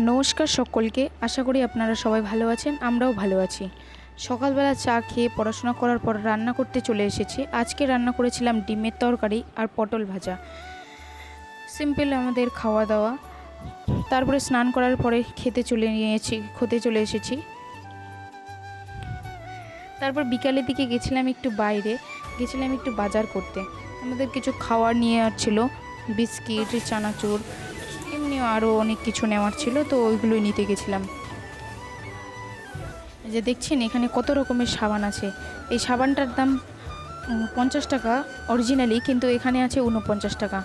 নমস্কার সকলকে, আশা করি আপনারা সবাই ভালো আছেন। আমরাও ভালো আছি। সকালবেলা চা খেয়ে পড়াশোনা করার পর রান্না করতে চলে এসেছি। আজকে রান্না করেছিলাম ডিমের তরকারি আর পটল ভাজা। সিম্পল আমাদের খাওয়া দাওয়া। তারপরে স্নান করার পরে খেতে চলে এসেছি। তারপর বিকালের দিকে গেছিলাম একটু বাজার করতে। আমাদের কিছু খাওয়ার নিয়ে ছিল, বিস্কিট, চানাচুর, এমনিও আরও অনেক কিছু নেওয়ার ছিল, তো ওইগুলোই নিতে গেছিলাম। যে দেখছেন এখানে কত রকমের সাবান আছে। এই সাবানটার দাম 50 টাকা অরিজিনালি, কিন্তু এখানে আছে 49 টাকা।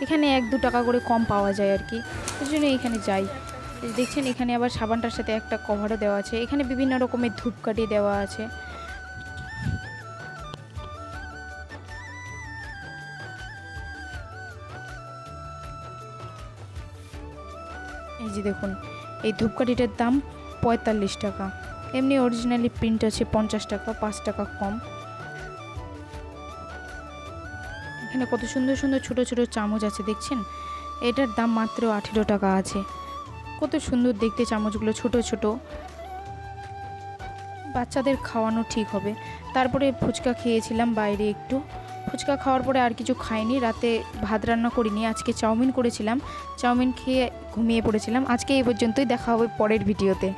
এখানে 1-2 টাকা করে কম পাওয়া যায় আর কি, ওই জন্য এখানে যাই। দেখছেন এখানে আবার সাবানটার সাথে একটা কভারও দেওয়া আছে। এখানে বিভিন্ন রকমের ধূপকাঠি দেওয়া আছে। এই যে দেখুন, এই ধূপকাঠিটার দাম 45 টাকা। এমনি অরিজিনালি প্রিন্ট আছে 50 টাকা, 5 টাকা কম। এখানে কত সুন্দর সুন্দর ছোট ছোট চামচ আছে, দেখছেন? এটার দাম মাত্র 18 টাকা আছে। কত সুন্দর দেখতে চামচগুলো, ছোট ছোট। বাচ্চাদের খাওয়ানো ঠিক হবে। তারপরে ফুচকা খেয়েছিলাম বাইরে একটু। ফুচকা খাওয়ার পরে আর কিছু খাইনি। রাতে ভাত রান্না করিনি, আজকে চাউমিন করেছিলাম। চাউমিন খেয়ে ঘুমিয়ে পড়েছিলাম। আজকে এই পর্যন্তই, দেখা হবে পরের ভিডিওতে।